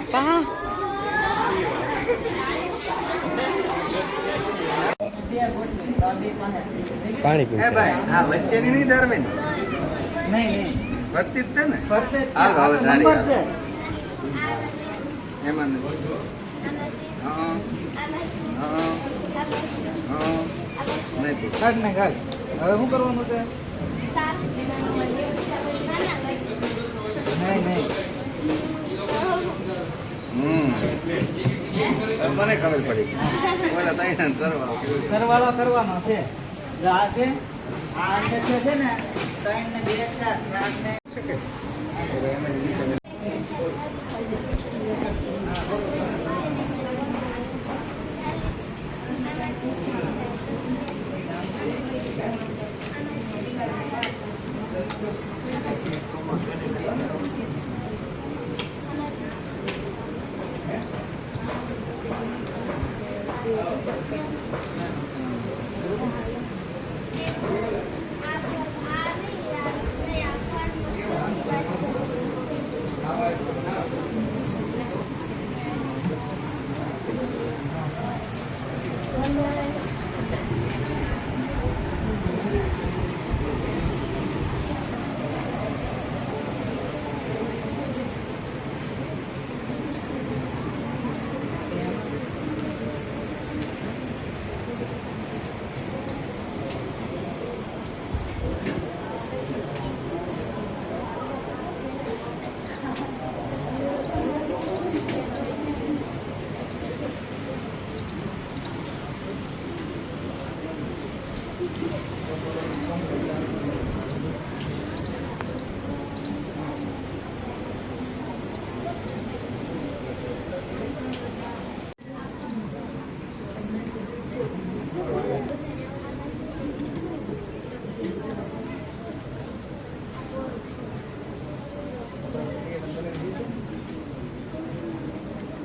બાપા પાણી પી ભાઈ આ વચ્ચેની નહીં ધરવે ને નહીં ફરતી જ છે ને ફરતે હાલ હવે નંબર છે એમાં હા નહીં કાઢ ને કાઢ હવે શું કરવાનું છે નહીં મને ખબર પડી પેલા તૈયાર સરવાળો કરવાનો છે જો આ છે આ અંડર છે ને 3 ને 2 4 ને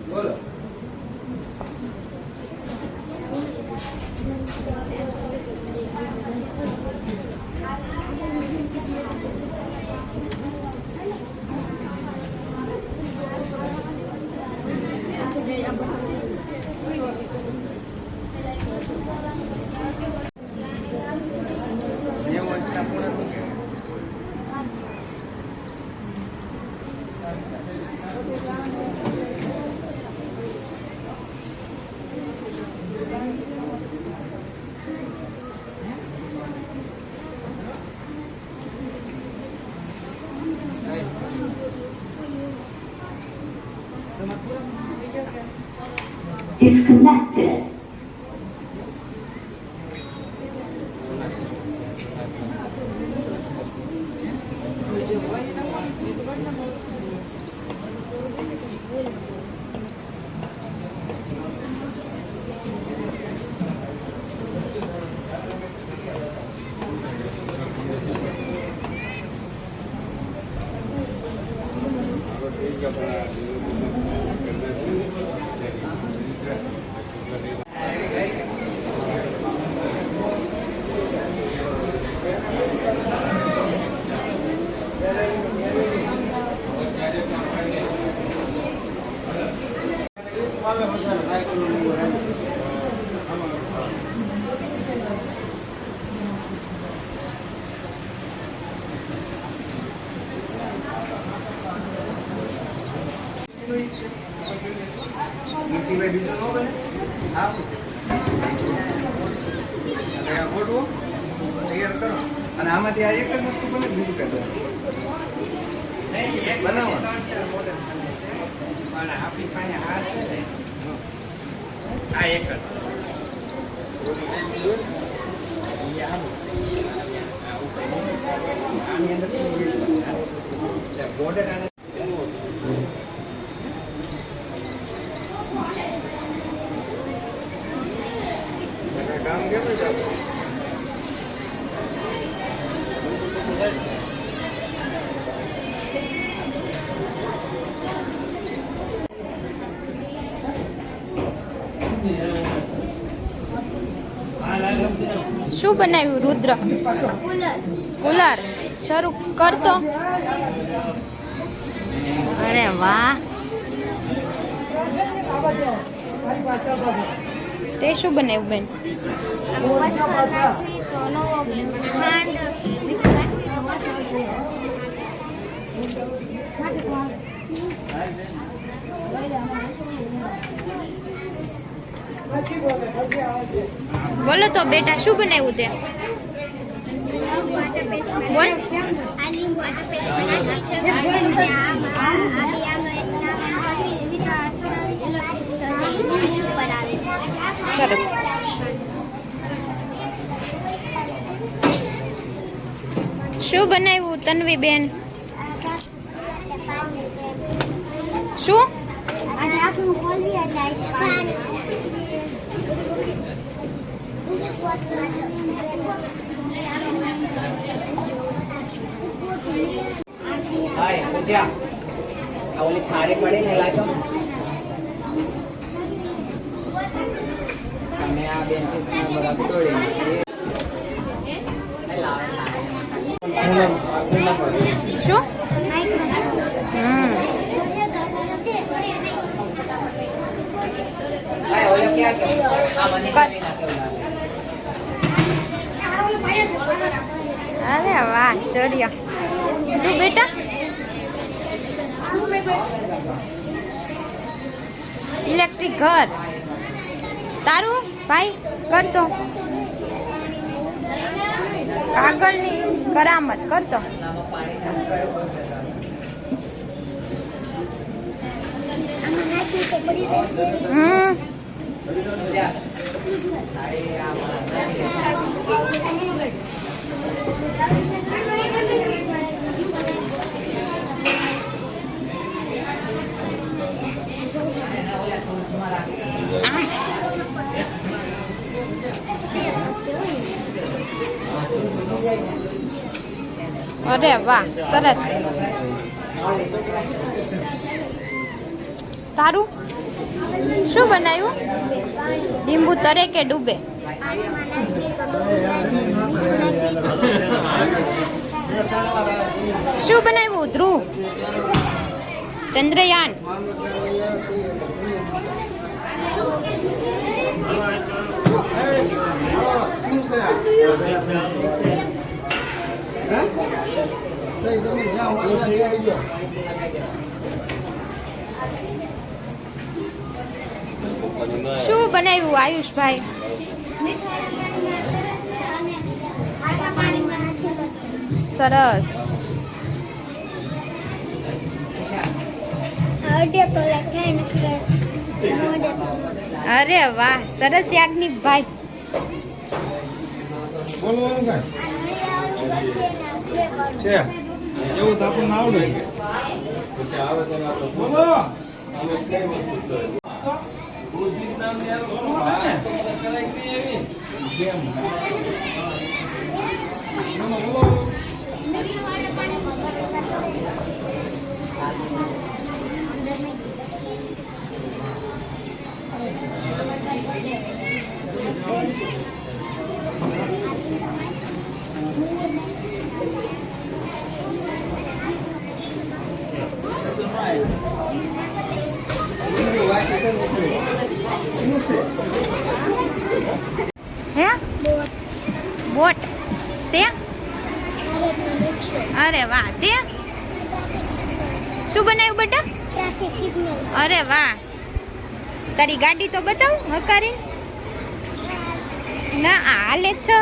બોલો disconnected. સિવાય બીજું ન બને હા ગોઠવો તૈયાર કરો અને આમાંથી આ એક જ વસ્તુ બને બીજું કઈ બનાવો આપણી પાસે આ છે ને આ એક જ આની અંદર બોર્ડર કામ કેમ ચાલે શું બનાવ્યું રુદ્ર કુલર શરૂ કરતો અરે વાહ તે શું બનાવ્યું બેન? બોલો તો બેટા શું બનાવ્યું તે? બોલ. સરસ. શું બનાવ્યું તન્વી બેન? શું? હાય પૂજા આ ઓલી થાળી પડી ને લાગો અને આ બેન્ચીસ ને બરાબર તોડી શું? હાય ઓલે ક્યાં ગયો આ મને કરી નાખ્યો અરે વાહ શૌર્ય. તું બેટા ઇલેક્ટ્રિક ઘર તારું ભાઈ કરતો કાગળની કરામત કરતો. અરે વાહ સરસ. તારું શું બનાવ્યું? લીંબુ તરે કે ડૂબે? શું બનાવ્યું ધ્રુવ? ચંદ્રયાન. શું બનાવ્યું આયુષભાઈ? સરસ. અરે વાહ સરસ યાજ્ઞિક ભાઈ. બોલવાનું છે એવું તો આપણને આવડે છે. બોલો હે બોટ તે? અરે વાહ. તે શું બનાવ્યું બેટા? અરે વાહ. તારી ગાડી તો બતાવ હકારી. ના હાલે જ છે.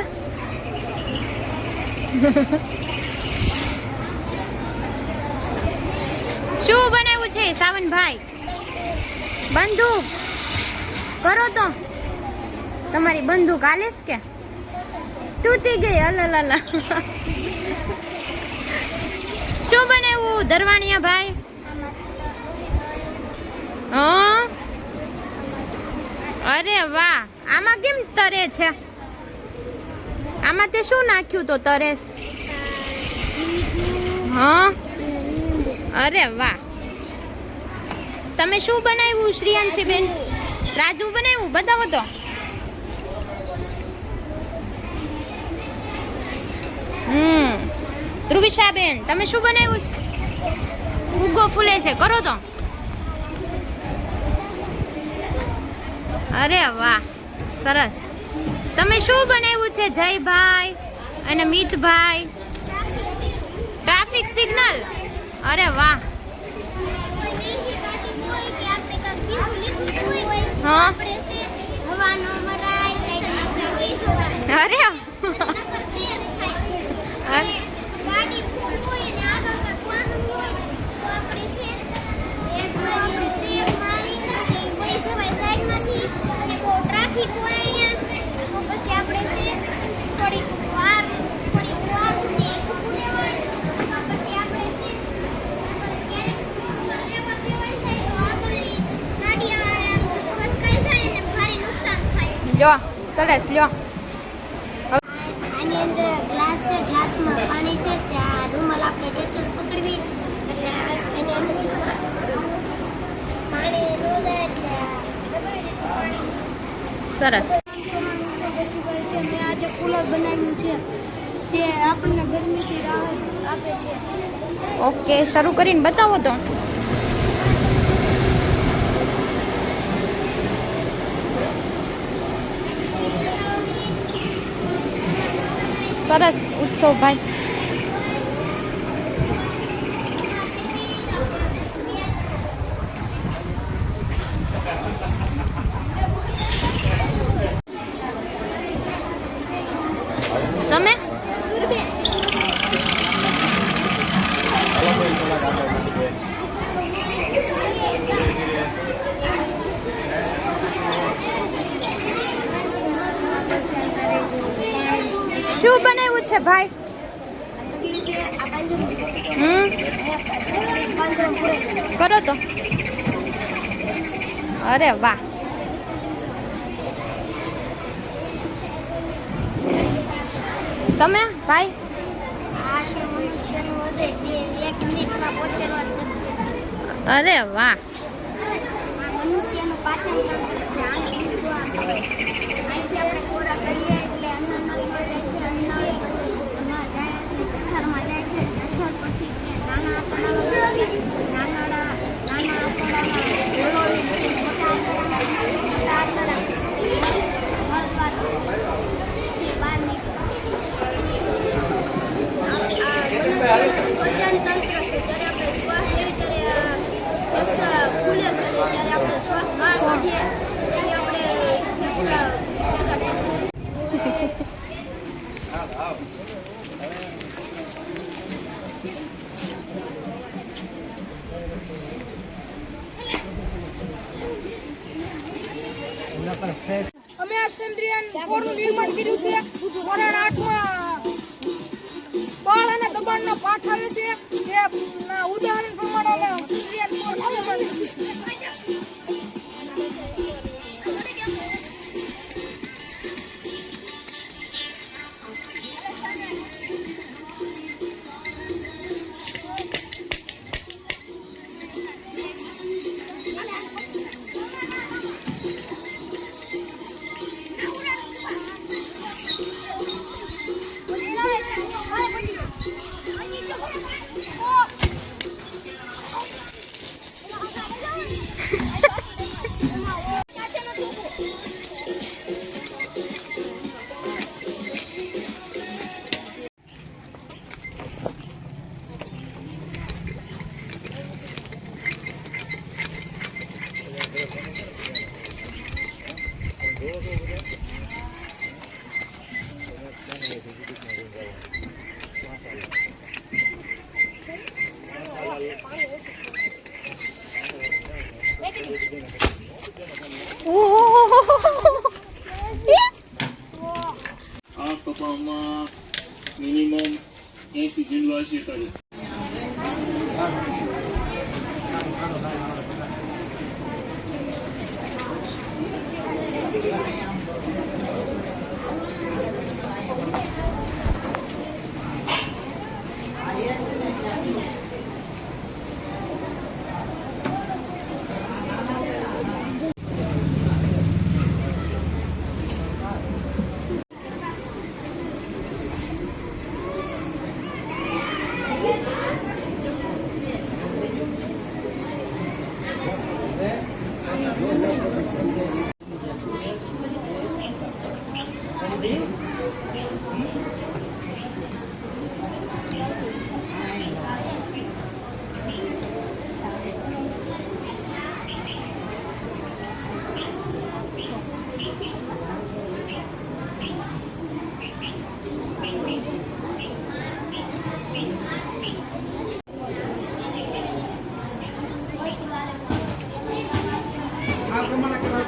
શું બનાવ્યું છે સાવનભાઈ? બંદૂક કરો તો. તમારી બંદૂક હાલેસ કે તૂટી ગઈ? અલલા. શું બનાવ્યું ધરવાણિયા ભાઈ? હા અરે વાહ. આમાં કેમ તરે છે? આમાં તે શું નાખ્યું તો તરે? હા અરે વાહ. તમે શું બનાવ્યું શ્રીયાંશી બેન? રાજુ બનાવ્યું? બતાવો તો. ધ્રુવિશા બેન તમે શું બનાવ્યું? ફુગ્ગો ફૂલે છે કરો તો. અરે વાહ, સરસ. તમે શું બનાવ્યું છે જયભાઈ અને મિતભાઈ? Traffic signal. અરે વાહ. હા. અરે લ્યો, સરસ લ્યો. આની અંદર ગ્લાસ છે, ગ્લાસમાં પાણી છે, ત્યાં રૂમાલ આપણે ડેટલ પકડવી એટલે એની અંદર પાણી ન જાય એટલે સરસ. મેં આજે કુલર બનાવ્યું છે તે આપણને ગરમીથી રાહત આપે છે. ઓકે, શરૂ કરીને બતાવો તો. સરસ ઉત્સવભાઈ. તમે શું બનાવ્યું છે ભાઈ? કરો તો. અરે વાહ. તમે ભાઈ? આ છે મનુષ્યનું હૃદય, તે 1 મિનિટમાં 72 વાર ધબકે છે. અરે વાહ. આ મનુષ્યનું પાચન તંત્ર છે. આને ઊંઘવા કહેવાય. અહીંથી આપણે ખોરાક લઈએ એટલે અન્નનળીમાં જાય છે, અન્નનળીમાં જાય એટલે જઠરમાં જાય છે, જઠર પછી તે નાના આંતરડામાં જાય છે, નાના આંતરડામાં ગોળોળી છે, મોટા આંતરડામાં મળદ્વારથી બહાર નીકળે. આ મનુષ્યનું શ્વસન તંત્ર છે. જ્યારે આપણે શ્વાસ લઈએ ત્યારે ફેફસા ખુલે છે, જ્યારે આપણે શ્વાસ બહાર કાઢીએ ત્યારે આપણે ફેફસા ભેગા થાય. અમે આ ચંદ્રયાન 4 નું નિર્માણ કર્યું છે. ધોરણ 8 માં બળ અને દબાણનો પાઠ આવે છે. એ ઉદાહરણ પ્રમાણે અમે ચંદ્રયાન 4 નું નિર્માણ કર્યું છે. આ કપામાં મિનિમમ 80 જેટલા હશે કરે.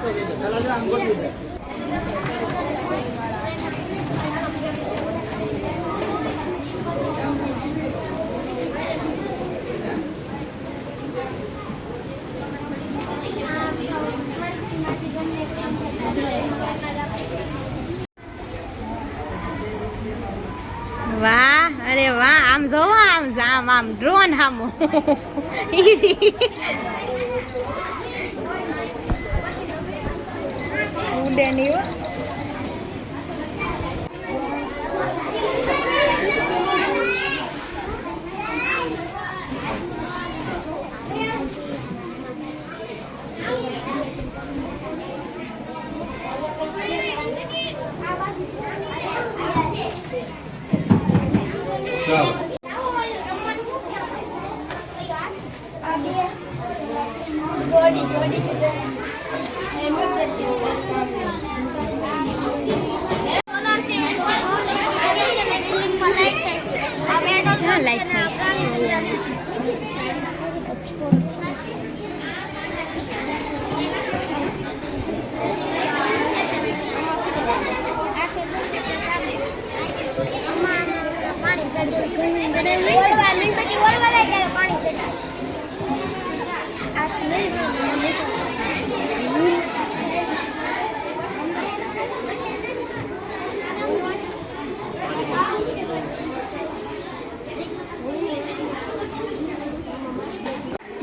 ચાલો જો આમ ગોઠવી દે. વાહ, અરે વાહ, આમ જોવો, આમ ડ્રોન આમ ઈઝી ઉડે નહીં હો. ચાલો ક્યાં લાઈટ થાય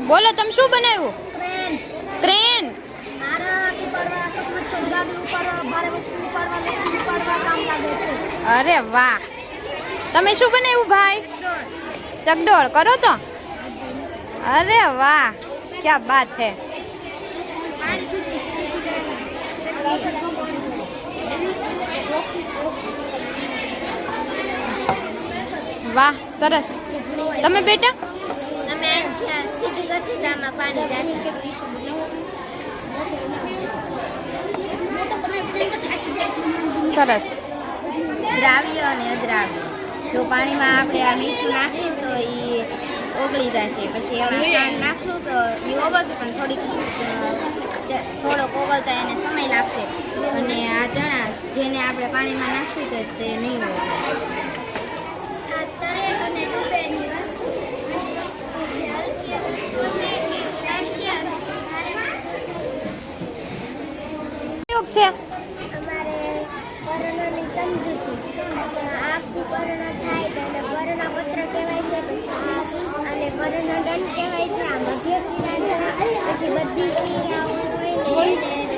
બોલો, તમે શું બનાવ્યું? ક્રેન. અરે વાહ, તમે શું બનાવ્યું ભાઈ? ચકડોળ કરો તો. અરે વાહ, ક્યા બાત હે. વાહ, સરસ. તમે બેટા? સરસ. દ્રાવ્ય અને અદ્રાવ્ય. જો પાણીમાં આપણે આ મીઠું નાખશું તો એ ઓગળી જશે, પછી એમાં ખાંડ નાખશું તો એ ઓગળશે, પણ થોડોક ઓગળતા એને સમય લાગશે. અને આ ચણા જેને આપણે પાણીમાં નાખશું તો તે નહીં ઓગળે. ઉપયોગ છે.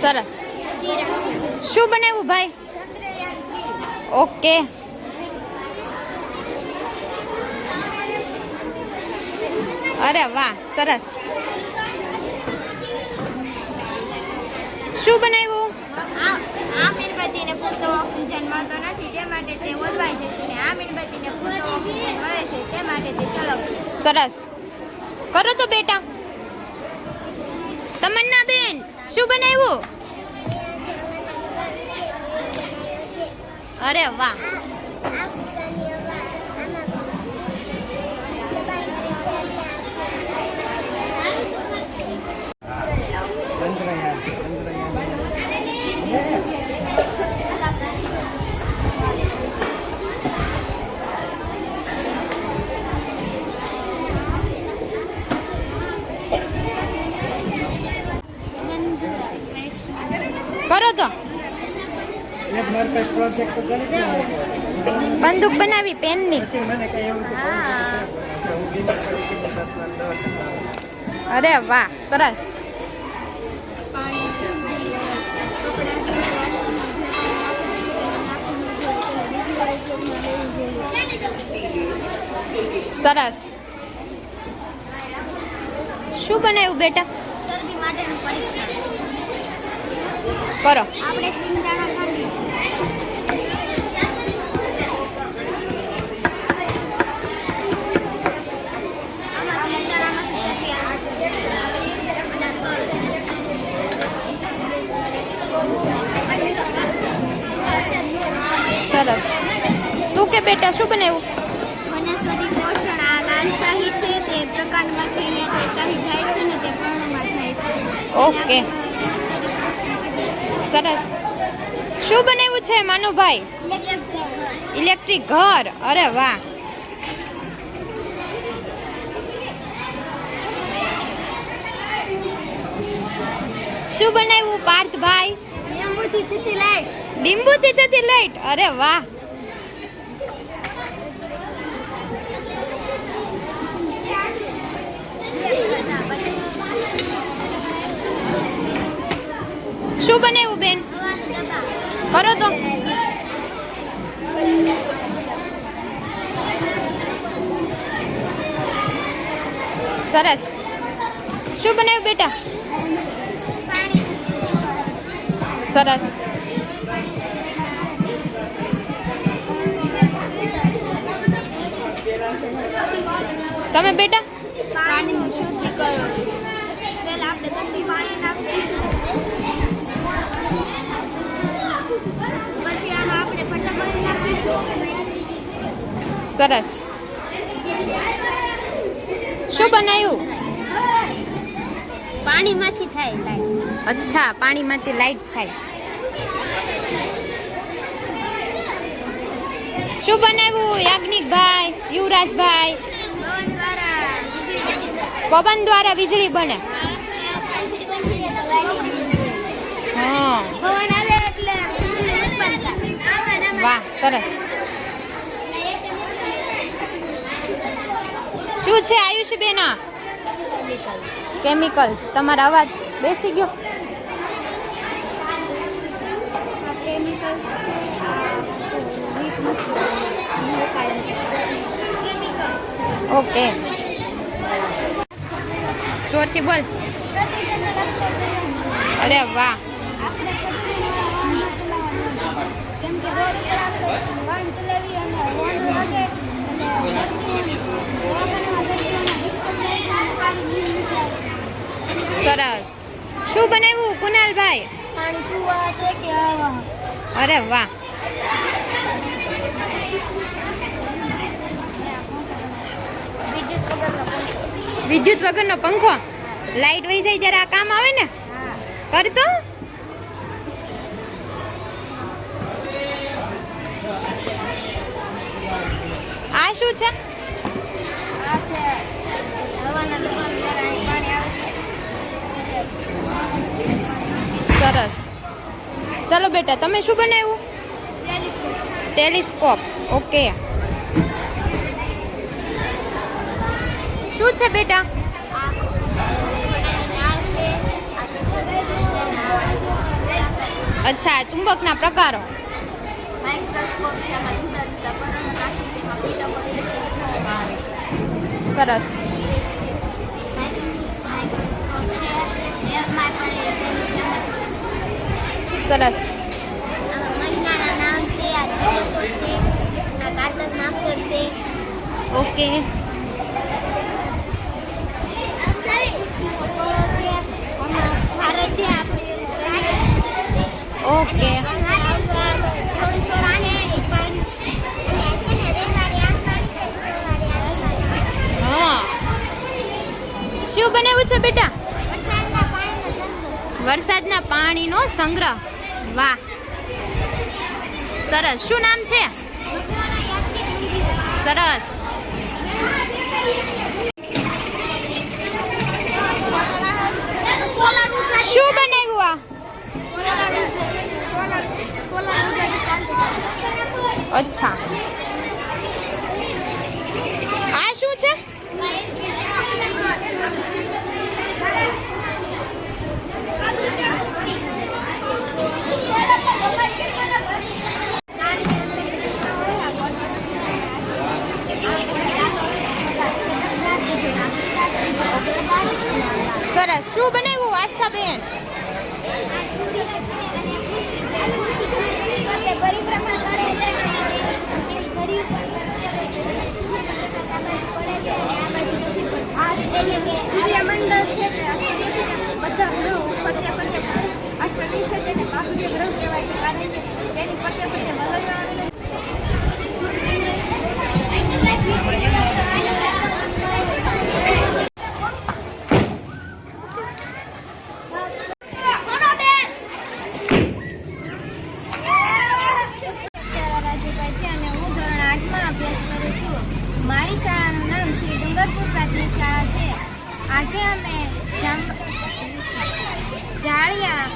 સરસ. શું બનાવ્યું ભાઈ? ઓકે. અરે વાહ, સરસ. શું બનાવ્યું? આ મીણબત્તીને પૂરતો ઓક્સિજન મળતો નથી, તે માટે તે ઓલવાઈ જશે, અને આ મીણબત્તીને પૂરતો ઓક્સિજન મળે છે, તે માટે તે સળગશે. સરસ. કરો તો બેટા. તમન્ના બેન, શું બનાવ્યું? અરે વાહ. કરો તો. એક માર્કેટ પ્રોજેક્ટ તો કરી દે. બંદૂક બનાવી પેનની. પછી મને કઈ એવું અરે વાહ, સરસ. સરસ. શું બનાવ્યું બેટા? ચરબી માટેનું પરીક્ષણ. કરો. આપણે સિંગદાણા ખાંડીશું. આમાં સિંગદાણામાંથી ચરબી આવશે. સરસ. તું કે બેટા શું બનાવ્યું? વનસ્પતિ પોષણ. આ લાલ શાહી છે તે પ્રકાંડમાં થઈને તે શાહી જાય છે ને તે પર્ણમાં જાય છે. ઓકે. વનસ્પતિ પોષણ સરસ. શું બનાવ્યું છે માનુભાઈ? ઇલેક્ટ્રિક ઘર. અરે વાહ. શું બનાવ્યું પાર્થભાઈ? લીંબુથી થતી લાઈટ. અરે વાહ. શું બનાવ્યું બેન? કરો તો. સરસ. શું બનાવ્યું બેટા? સરસ. તમે બેટા? પાણીનું શુદ્ધિકરણ. પહેલા આપણે ગંદી પાણી નાખીશું. પછી આમાં આપણે ફટાફટ નાખીશું. સરસ. શું બનાવ્યું? પાણીમાંથી થાય લાઈટ. અચ્છા, પાણીમાંથી લાઈટ થાય. શું બનાવ્યું યાજ્ઞિકભાઈ, યુવરાજભાઈ? પવન દ્વારા વીજળી બને. હા, પવન આવે એટલે વીજળી ઉત્પન્ન થાય. વાહ, સરસ. શું છે આયુષબેન? કેમિકલ્સ. તમારો અવાજ બેસી ગયો. ઓકે, જોરથી બોલ. અરે વાહ. કેમ કે રોડ પર આપણે વાહન ચલાવીએ અને હોર્ન વાગે સરસ. શું બનાવ્યું કુનાલભાઈ? પાણી સુવા છે કે હવા? અરે વાહ. વિદ્યુત વગરનો પંખો. લાઈટ વહી જાય જ્યારે આ કામ આવે ને. કરતો. આ શું છે? આ છે હવાના દબાણ દ્વારા અહીં પાણી આવે છે. સરસ. ચાલો બેટા, તમે શું બનાવ્યું? ટેલિસ્કોપ. ઓકે. શું છે બેટા? અચ્છા, ચુંબકના પ્રકારો. માઇક્રોસ્કોપ છે, એમાં જુદા જુદા કણો રાખી તેમાં કીટકો છે તે જોવામાં આવે છે. સરસ. માઇક્રોસ્કોપ છે એમાં પણ સરસ. મહિનાના નામ છે, આ દિવસો છે, આ કારતકના અક્ષર છે. ઓકે. ભારત છે આપણે. ઓકે. હા. શું બનાવ્યું છે બેટા? વરસાદના પાણીનો સંગ્રહ. વાહ, સરસ. શું નામ છે? સરસ. શું બનાવ્યું આ? અચ્છા, આ શું છે? સરસ. શું બનાવ્યું આસ્થાબેન? સૂર્યમંડળ છે બધા ગ્રહો ફરતે ફરતે આ શનિ છે તેને કાકડીય ગ્રહ કહેવાય છે કારણ કે તેની ફરતે ફરતે વલયો આવેલા જાળિયા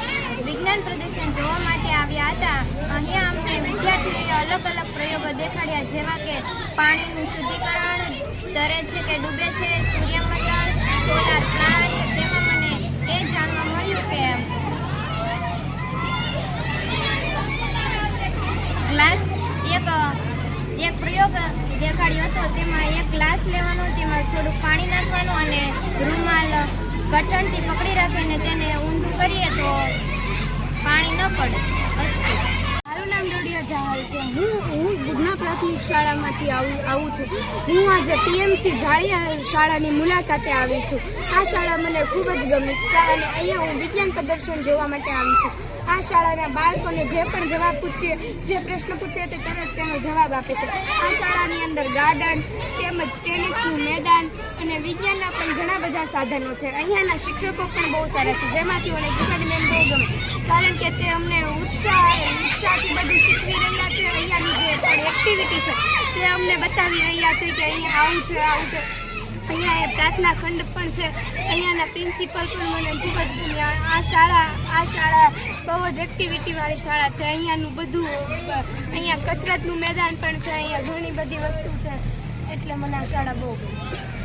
વિજ્ઞાન પ્રદર્શન જોવા માટે આવ્યા હતા. અહીંયા અમને વિદ્યાર્થીઓએ અલગ અલગ પ્રયોગો દેખાડ્યા, જેવા કે પાણીનું શુદ્ધિકરણ, તરે છે કે ડૂબે છે, સૂર્યમંડળ, સોલાર પ્લાન્ટ. તેમાં મને એ જાણવા મળ્યું કે ગ્લાસ એક પ્રયોગ દેખાડ્યો હતો. તેમાં એક ગ્લાસ લેવાનો, તેમાં થોડુંક પાણી નાખવાનું અને રૂમાલ કટનથી પકડી રાખીને તેને ઊંધું કરીએ તો પાણી ન પડે. મારું નામ ડોડિયા જહાલ છે. હું બુધના પ્રાથમિક શાળામાંથી આવું છું. હું આજે PMC જાળિયા શાળાની મુલાકાતે આવી છું. આ શાળા મને ખૂબ જ ગમી અને અહીંયા હું વિજ્ઞાન પ્રદર્શન જોવા માટે આવી છું. આ શાળાના બાળકોને જે પણ જવાબ પૂછીએ, જે પ્રશ્ન પૂછીએ તે તરત તેનો જવાબ આપે છે. આ શાળાની અંદર ગાર્ડન તેમજ ટેનિસનું મેદાન અને વિજ્ઞાનના પણ ઘણા બધા સાધનો છે. અહીંયાના શિક્ષકો પણ બહુ સારા છે, જેમાંથી મને ગીતાની મેમ બહુ ગમે, કારણ કે તે અમને ઉત્સાહથી બધું શીખવી રહ્યા છે. અહીંયાની જે પણ એક્ટિવિટી છે તે અમને બતાવી રહ્યા છે કે અહીંયા આવું છે, આવું છે. અહીંયા પ્રાર્થના ખંડ પણ છે. અહીંયાના પ્રિન્સિપલ પણ મને ખૂબ જ ગમ્યા. આ શાળા બહુ જ એક્ટિવિટીવાળી શાળા છે. અહીંયાનું બધું, અહીંયા કસરતનું મેદાન પણ છે. અહીંયા ઘણી બધી વસ્તુ છે, એટલે મને આ શાળા બહુ ગમી.